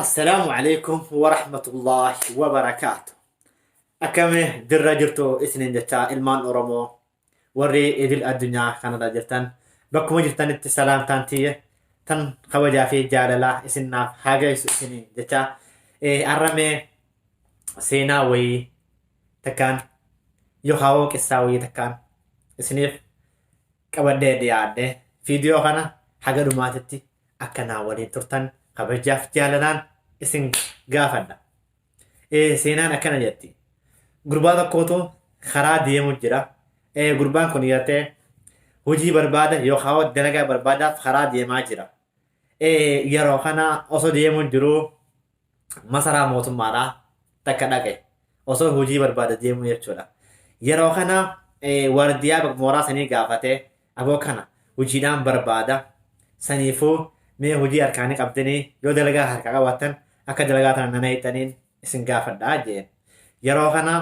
السلام عليكم ورحمة الله وبركاته. أكمل درة جرتو إسنين جتا إلمان أورمو وري إدل الدنيا كان جرتان بكم جرتان السلام تانتية تن خواجا في جاللا إسنا حاجة إسنين جتا أرمي سينا وي تكان يخاو كساوي تكان إسنيف كبدي ديادة فيديو كان حاجة دماتتي أكنا ولي ترتان kabajaaf jaalanaan isin gaafadha. Seenaan akkana jetti. Gurbaa tokkotu karaa deemu jira. Gurbaan kun yeroo hojii barbaada yookaan dalagaa barbaadaaf karaa deemaa jira. Yeroo kana osoo deemu jiru masaraa mootummaadhaa takka dhaqe. Osoo hojii barbaada deemu jechuudha. Yeroo kana waardiyaa mooraa sanii gaafate aboo kana hojiidhaan barbaada. Saniifuu mee hojii harkaanii qabdanii yoo dalagaa harkaa qabaattan akka dalagaa tana nana hiixaniin isin gaafadhaa jeen. Yeroo kana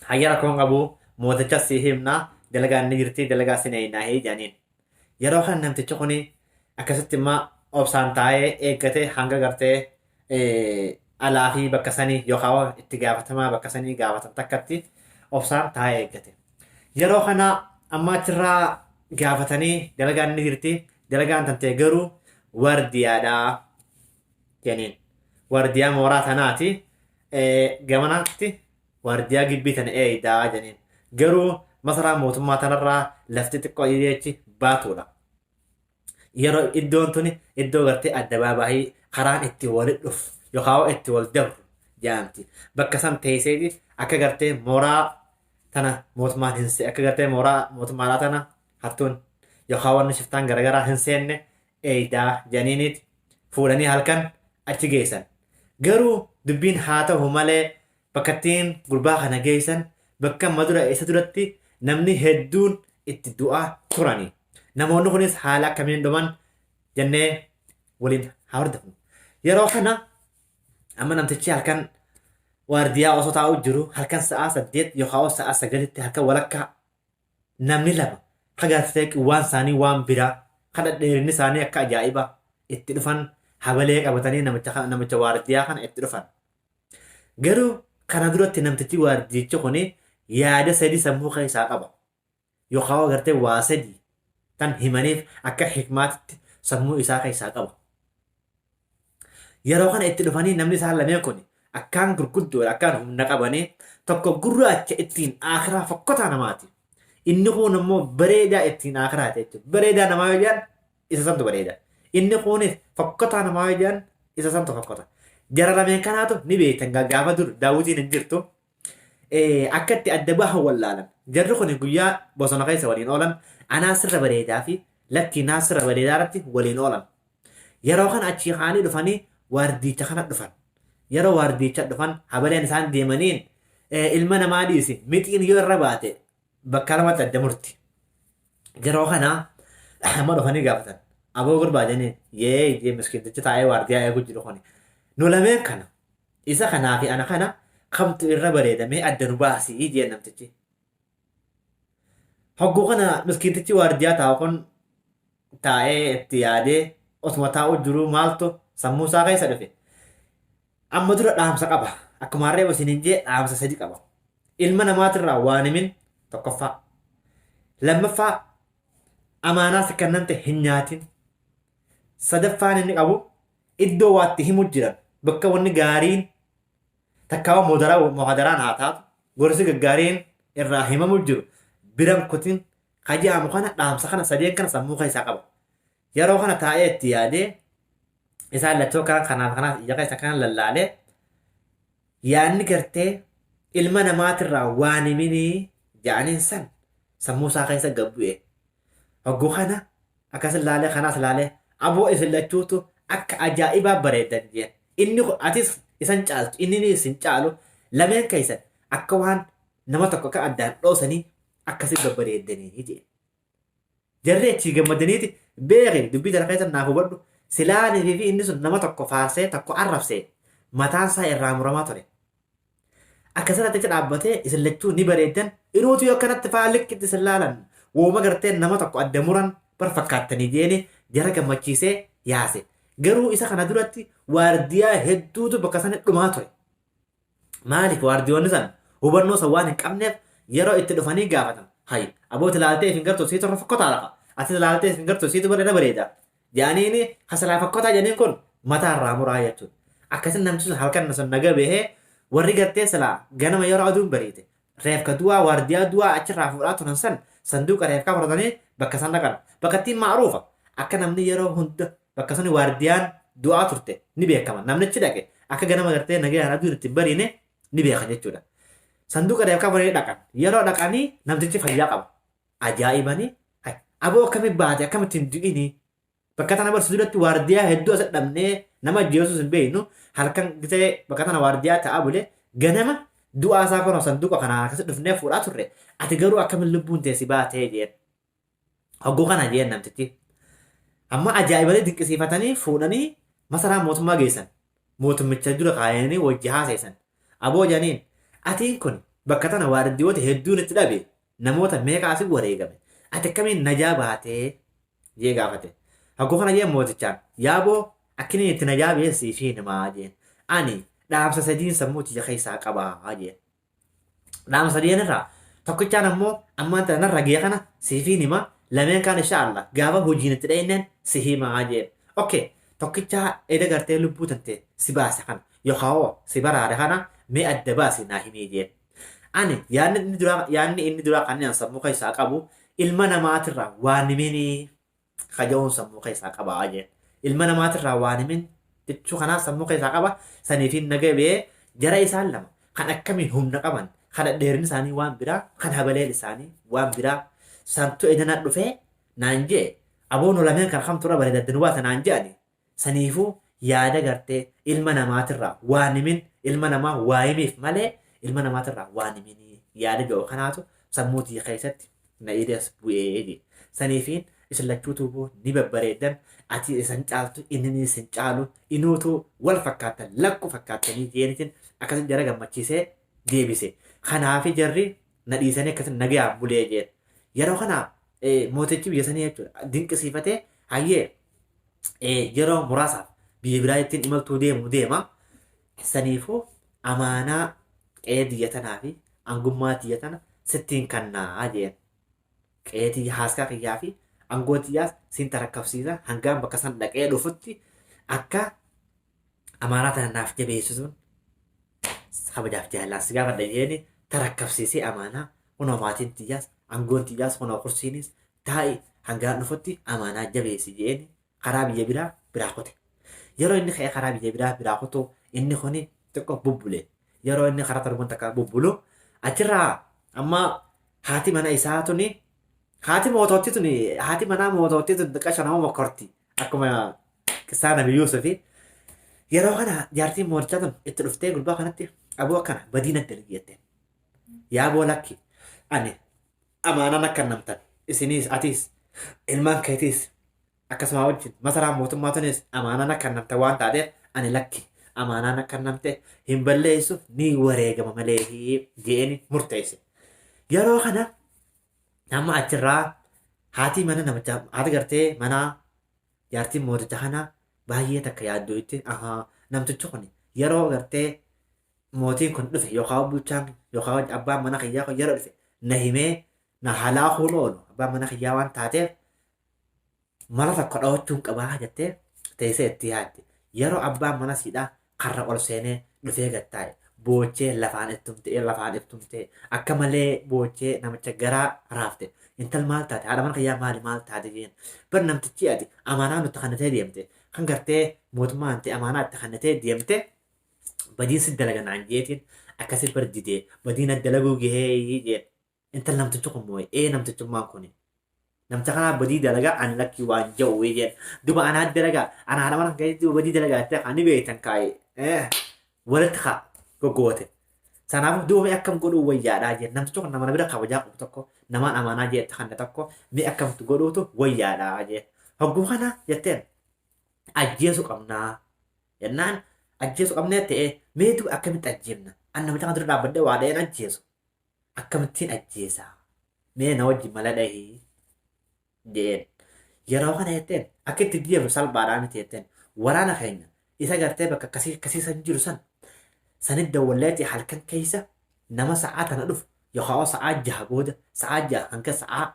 hayyara koon qabu mooticha si himna dalagaa inni jirti dalagaa sin eeynaa jedhaniin. Yeroo kana namtichi kuni akkasitti immoo obsaan taa'ee eeggate hanga gartee alaa fi bakka sanii yookaan itti gaafatamaa bakka sanii gaafatan takkatti obsaan taa'ee eeggate. Yeroo kana amma achirraa gaafatanii dalagaa inni jirti dalagaan tantee garuu wardiyaadhaa jeniin. Wardiyaa mooraa tanaati gamanaatti wardiyaa gibbii tana eeydaa jeniin. Garuu masaraa mootummaa tanarraa lafti xiqqoo jechi baatuudha. Yeroo iddoon tuni iddoo gartee addabaabaayii karaan itti walitti dhufu yookaan itti wal dabru jedhamti. Bakka san teesseeti akka gartee mooraa tana mootummaan hin seenne akka gartee mooraa mootummaa tana hattuun yookaan wanni shiftaan garaagaraa hin seenne eeydaa janiiniti fuudhanii halkan achi geessan. Garuu dubbiin haa ta'u malee bakkattiin gurbaa kana geessan bakka madura isa duratti namni hedduun itti du'aa turani. Namoonni kunis haala akkamiin dhuman jennee waliin haa hordofnu. Yeroo kana amma namtichi halkan waardiyaa osoo taa'u jiru halkan sa'a 8 yookaan sa'a 9tti halkan walakkaa namni lama hagaatee waan isaanii waan biraa kan dheerinni isaanii akka ajaa'ibaa itti dhufan habalee qabatanii namicha waardiyaa kana itti dhufan. Garuu kana duratti namtichi waardiyichi kun yaada sadii sammuu keessaa qaba. Yookaan agartee waa sadii tan himaniif akka hikmaatitti sammuu isaa keessaa qaba. Yeroo kana itti dhufanii namni isaan lameen kun akkaan gurguddoodha akkaan humna qabanii tokko gurraacha ittiin akiraa fokkotaa namaati. Inni kun immoo bareedaa ittiin akiraate jechuudha. Bareedaa namaa yoo jedhan isa santu bareeda. Inni kunis fokkotaa namaa yoo jedhan isa santu fokkota. Jara lameen kanaatu ni beektan gaafa dur daawwitiin hin jirtu akka itti adda bahan wallaalan. Jarri kun guyyaa bosona keessa waliin oolan anaa sirra bareedaa fi lakkii naa sirra bareedaa irratti waliin oolan. Yeroo kana achii kaanii dhufanii waardiicha kana dhufan. Yeroo waardiicha dhufan habaleen isaan deemaniin ilma namaa dhiisi mixiin yoo irra baate bakka lamatti adda murti. Yeroo kana amma dhufanii gaafatan. Aboo gurbaa jenneen yee miskiintichi taa'ee waardiyaa eeguu jiru kuni. Nu lameen kana isa kanaa fi ana kana kamtu irra bareedamee adda nu baasii jeen namtichi. Hogguu kana miskiintichi waardiyaa taa'u kun taa'ee itti yaadee osuma taa'u jiru maaltu sammuu isaa keessa dhufe. Amma dura dhaamsa qaba. Akkuma harree bosiniin jee dhaamsa sadi qaba. Ilma namaatirraa waan himin tokkoffaa. Lammaffaa amaanaa si kennante hin nyaatin. Sadaffaan inni qabu iddoo waatti himu jiran bakka wanni gaariin takkaawa muhadaraan haa taatu gorsi gaggaariin irraa himamu jiru biran kutin kajaamu kana dhaamsa kana sadeen kana sammuu keessaa qaba. Yeroo kana taa'ee itti yaadee isaan lachoo kanaaf ija keessa kana lallaalee yaadni gartee ilma namaatirraa waan himinii ja'aniin san sammuu isaa keessa gabbu'e. Hogguu kana akkas ilaalee kanaas ilaalee aboo isin lachuutu akka ajaa'ibaa bareedan jeen. Inni atis isan caaltu inni isin caalu lameen keessan akka waan nama tokko akka addaan dhoosanii akkasii babbareedanii jeen. Jarri achii gammadaniiti beekee dubbii tana keessa naaf hubadhu silaanii fi inni sun nama tokko faarsee tokko arrabsee mataan isaa irraa muramaa ture. Akkasirratti dhaabbatee isin lachuu ni bareedan inuutu yoo akkanatti faalliqitti isin laalan wooma gartee nama tokko adda muran bar fakkaattanii jeeni jara gammachiisee yaase. garuu isa kana duratti waardiyaa hedduutu bakka sanatti dhumaa ture. Maaliif waardiyoonni san hubannoo san waan hin qabneef yeroo itti dhufanii gaafatan hay abooti ilaaltee hin gartuu siitu irra fakkotaa lafa ati ilaaltee hin gartuu siitu bareeda jaaniini hasalaa fakkotaa janiin kun mataa irraa muraa jechuudha. Akkasin namti sun halkan sun naga bahee warri gartee silaa ganama yeroo aduun bareede reefka du'aa waardiyaa du'aa achirraa fuudhaa turan san sanduuqa reefkaa fudhatanii bakka san dhaqan bakka ittiin maaruufa akka namni yeroo hunda bakka suni waardiyaan du'aa turte ni beekama namnichi dhaqe akka ganama gartee nagayaan aduun itti bariine ni beekan jechuudha. Sanduuqa reefkaa fudhatanii dhaqan yeroo dhaqanii namtichi fayyaa qaba ajaa'ibanii aboo akkamitti baate akkamittiin du'inii bakka tana barsiisuu duratti waardiyaa hedduu asii dhabnee nama ajjeesuus hin beeknu halkan gisee bakka tana waardiyaa ta'aa bulee ganama du'aa isaa kun sanduuqa kanaa akkasii dhufnee fuudhaa turre ati garuu akkamiin lubbuun teessi baatee jeen hogguu kana jeen namtichi amma ajaa'ibanii dinqisiifatanii fuudhanii masaraa mootummaa geessan mootummicha dura kaayanii wajji haaseessan aboo janiin atiin kun bakka tana waardiyoota hedduun itti dhabe namoota meeqaasii wareegame ati akkamiin najaa baatee jee gaafate. Hogguu kana jeen mootichaan yaaboo akkini itti najaa beessii fi namaa jeen ani dhaamsa sadiin sammuu tiyya keessaa qabaa jeen. Dhaamsa sadiin irraa tokkichaan ammoo ammaan tana ragee kana siifii nima lameen kaan inshaallah gaafa hojiin itti dha'ineen si himaa jeen. Okay tokkichaa eda gartee lubbuu tante si baase kana yookaan si baraare kana mee adda baasi naa himee jeen. Ani yaanni inni duraa kanneen sammuu keessaa qabu ilma namaatirraa waan himinii kaja'uun sammuu keessaa qabaa jeen. Ilma namaatirraa waan himin jechuu kanaaf sammuu keessaa qaba saniifiin nagabee jara isaan lama kan akkamiin humna qaban kan dheerinni isaanii waan biraa kan habaleen isaanii waan biraa santu edana dhufee naan jee aboon lameen kan kamtura bareedaddin waata naan jeani saniifuu yaada gartee ilma namaatirraa waan himin ilma namaa waa himiif malee ilma namaatirraa waan himin yaada jiru kanaatu sammuu tiyya keessatti na idees bu'ee jee saniifiin isin lachuu tuubuu ni babbareedan ati isan caaltu inni isin caalu inuutu wal fakkaatan lakku fakkaatanii jeenitiin akkasii jara gammachiisee deebise. Kanaafi jarri na dhiisanii akkasii nagayaan bulee jeen. Yeroo kana mootichi biyya sanii jechuudha dinqisiifatee hayyee yeroo muraasaaf biyya biraa ittiin imaltuu deema saniifuu amaanaa qe'ee biyya tanaa fi angummaa biyya tana sittiin kannaa jeen. Qe'ee haaskaa kiyyaa fi angootiyaas siin tarakkabsiisa hangaan bakka san dhaqee dhufutti akka amaanaa tana naaf jabeessisuun kabajaaf jaallaan si gaafa dhayeeni tarakkabsiisee amaanaa kunoo maatiin tiyyaas angoon tiyyaas kunoo kursiinis taa'e hangaan dhufutti amaanaa jabeessi jeeni karaa biyya biraa kote. Yeroo inni ka'ee karaa biyya biraa kotu inni kuni xiqqoo bubbule. Yeroo inni karaa torban takka bubbulu achirraa amma haati mana isaa tuni haati moototti tuni haati manaa moototti tuni xiqqaa nama mokkorti akkuma qissaa Nabi Yuusufi. Yeroo kana jaartiin mootichaa tun itti dhuftee gurbaa kanatti aboo akkana badiina dalgeette. Yaa boolakki ani amaanaan akka namtan isinis atis ilmaan keetiis akkasuma wajjin masaraan mootummaa tunis amaanaan akka namtan waan taateef ani lakki amaanaan akka namte hin balleessu ni wareegama malee jeeni murteesse. Yeroo kana nama achirraa haati mana namicha haati gartee manaa jaartiin mooticha kana baay'ee takka yaaddoo itti namtichi kun yeroo gartee mootiin kun dhufe yookaan bulchaan yookaan abbaan mana kiyyaa kun yeroo dhufe na himee na halaa kun oolu abbaan mana kiyyaa waan taateef mala tokko dhawachuun qabaa jettee teessee itti yaadde yeroo abbaan mana siidhaa karra ol seenee dhufee gattaa'e boochee lafaan ittumtee akka malee boochee namicha garaa raafte intal maal taate haadha mana kiyyaa maal taate jeen bar namtichi ati amaanaa nutti kannatee deemte kan gartee mootummaan ta'e amaanaa itti kannatee deemte badiinsi dalaganaan jeetiin akkasii bardidee badiina dalaguu gahee jeen intal namtichi kun moo'ee namtichummaan kun namticha kanaa badii dalagaa ani lakkii waan ja'u jeen duba anaa dalagaa anaa haadha mana kiyyaa badii dalagaa itti ani beektan kaa'ee walitti haa goggoote. Sanaaf duuba akkam godhuu wayyaadhaa jeen namtichi kun nama bira kabajaa qabu tokko namaan amaanaa jeetti kanne tokko mee akkamtu godhuutu wayyaadhaa jeen. Hogguu kana jetteen ajjeesu qabnaa jennaan ajjeesu qabnee ta'ee meetu akkamitti ajjeemna an namicha kan dura dhaabbadde waa dha'een ajjeesu akkamittiin ajjeesaa mee na wajjin mala dhahii jeen. Yeroo kana jetteen akka itti deemu salphaadhaa miti jetteen waraana keenya isa gartee bakka kasii san jiru sanit dawwalleeti halkan keessa nama sa'aa tana dhufu yookaan sa'aa jaha booda sa'aa jaha hanga sa'aa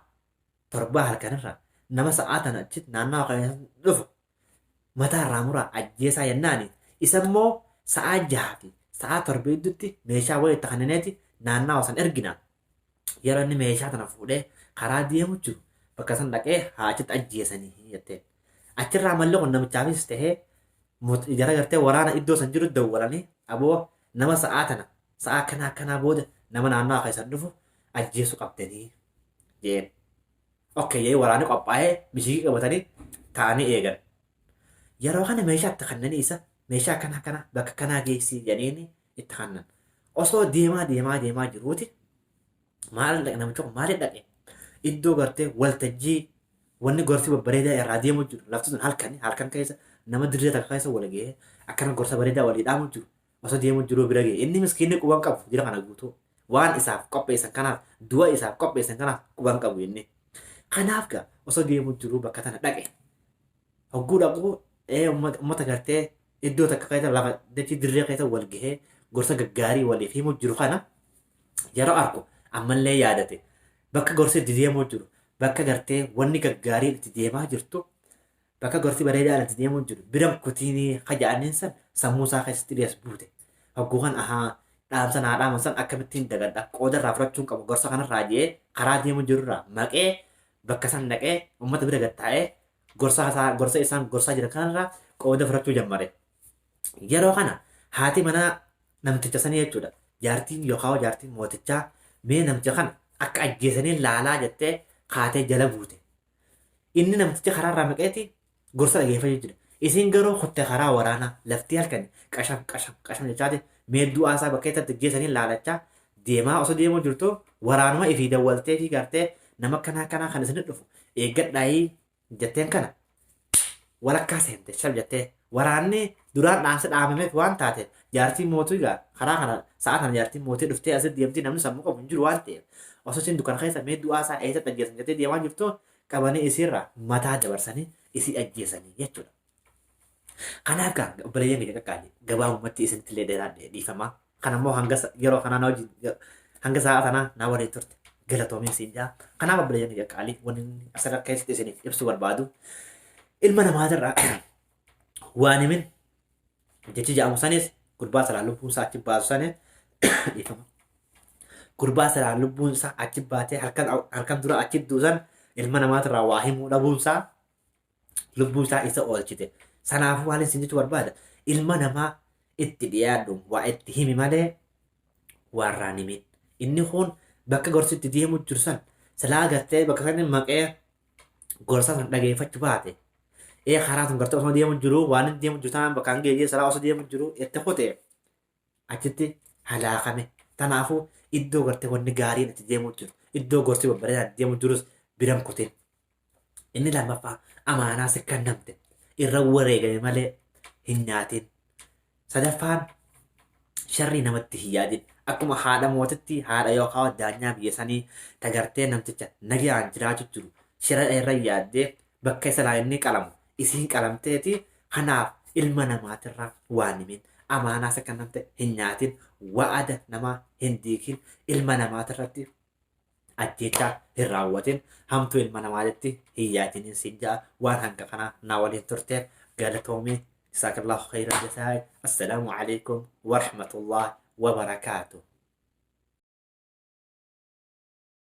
torbaa halkanirraa nama sa'aa tana achitti naannawa keessa dhufu mataa irraa muraa ajjeesaa yennaani isa immoo sa'aa jaha fi sa'aa torbee gidduutti meeshaa wayii takhanineeti naannawa san ergina yeroo inni meeshaa tana fuudhee karaa deemu jiru bakka san dhaqee haa achitti ajjeesanii jettee achirraa mallee kun namichaafis tahee jara gartee waraana iddoo san jiru dawwalanii aboo nama sa'aa tana sa'aa kanaa booda nama naannoo keessan dhufu ajjeesu qabdanii jeen. Okkee yee waraanni qophaa'ee bishii qabatanii taa'anii eegan. Yeroo kana meeshaa itti kannanii isa meeshaa kana bakka kanaa geessii jedhanii itti kannan. Osoo deemaa jiruuti maal dhaqe namichi kun maaliif dhaqe? Iddoo gartee waltajjii wanni gorsi babbareedaa irraa deemu jiru lafti sun halkan keessa nama dirree takka keessa wal ga'ee akkana gorsa bareedaa walii dhaamu jiru osoo deemu jiru bira ga'e inni miskiinni quban qabu jira kana guutuu waan isaaf qopheessan kanaaf du'a isaaf qopheessan kanaaf quban qabu inni kanaaf gaa osoo deemu jiru bakka tana dhaqe hogguu dhaquu uummata gartee iddoo takka keessa lafa dachii dirree keessa wal ga'ee gorsa gaggaarii waliif himu jiru kana yeroo argu ammallee yaadate bakka gorsi itti deemu jiru bakka gartee wanni gaggaarii itti deemaa jirtu bakka gorsi bareedaa itti deemu jiru biram kutiinii haja'aniin san sammuu isaa keessatti dhiyees buute hogguu kan dhaamsa naa dhaaman san akkamittiin dagadha qooda irraa fudhachuun qabu gorsa kanarraa jee karaa deemu jirurraa maqee bakka san dhaqee uummata bira gattaa'ee gorsa isaan gorsaa jiran kanarraa qooda fudhachuu jammare. Yeroo kana haati manaa namticha sanii jechuudha jaartiin yookaan jaartiin mootichaa mee namticha kana akka ajjeesanii laalaa jettee kaatee jala buute. Inni namticha karaarraa maqeeti gorsa dhageeffachuu jira. Isin garuu kotte karaa waraanaa laftii halkan qasham jechaati mee du'aasaa bakka itti ajjeesanii laalachaa deemaa osoo deemuu jirtu waraanuma ifii dawwaltee fi gartee nama kanaa kan isin dhufu eeggadhaayii jetteen kana walakkaa seente shab jettee waraanni duraan dhaamsa dhaamameef waan taate jaartiin mootii gaa karaa kana sa'a kana jaartiin mootii dhuftee asitti deemtii namni sammuu qabu hin jiru waan ta'eef osoo isin dukana keessa mee du'aasaa eessatti ajjeesan jettee deemaa jirtu qabanii isiirraa mataa dabarsanii isii ajjeesanii jechuudha. Kanaaf gaa obboleeyyan kiyya qaqqaali gabaabumatti isinitti illee dheeraa dhiifamaa kanammoo yeroo kanaa na wajjin hanga sa'a kanaa na waliin turte galatoomiin siin jaa. Kanaaf obboleeyyan kiyya qaqqaali wanni asirra keessatti isiniif ibsuu barbaadu ilma namaatirraa waan himin jechi jedhamu sanis gurbaa salaan lubbuun isaa achi baasu sanis dhiifama. Gurbaa salaan lubbuun isaa achi baatee halkan dura achi duusan ilma namaatirraa waa himuu dhabuun isaa lubbuu isaa isa oolchite. Sanaafuu waan isin jechuu barbaada ilma namaa itti dhiyaadhu waa itti himi malee warraan himin. Inni kun bakka gorsi itti deemu jiru san silaa gartee bakka san maqee gorsa san dhageeffachuu baate. Karaa sun gartee osoo deemu jiru waan inni deemu jiru tanaan bakka hanga eeyyee silaa osoo deemu jiru itti kutee achitti halaakame. Kanaafuu iddoo gartee wanni gaariin itti deemu jiru iddoo gorsi babbareedaan itti deemu jirus biram kutin. Inni lammaffaa amaanaa si kennamte irra wareegame malee hin nyaatin. Sadaffaan sharrii namatti hin yaadin. Akkuma haadha mootitti haadha yookaan daanyaa biyya sanii tagartee namticha nagaan jiraachuu jiru shira irra yaaddee bakka isa inni qalamu isiin qalamteeti. Kanaaf ilma namaatirraa waan himin amaanaa isa kennamte hin nyaatin wa'ada namaa hin diikin ilma namaatirratti ajjechaa hin raawwatin hamtuu ilma namaatitti hin yaadinin siin ja'a waan hanga kanaa naa waliin turteef galatoomii جزاك الله خير الجزاء. السلام عليكم ورحمة الله وبركاته.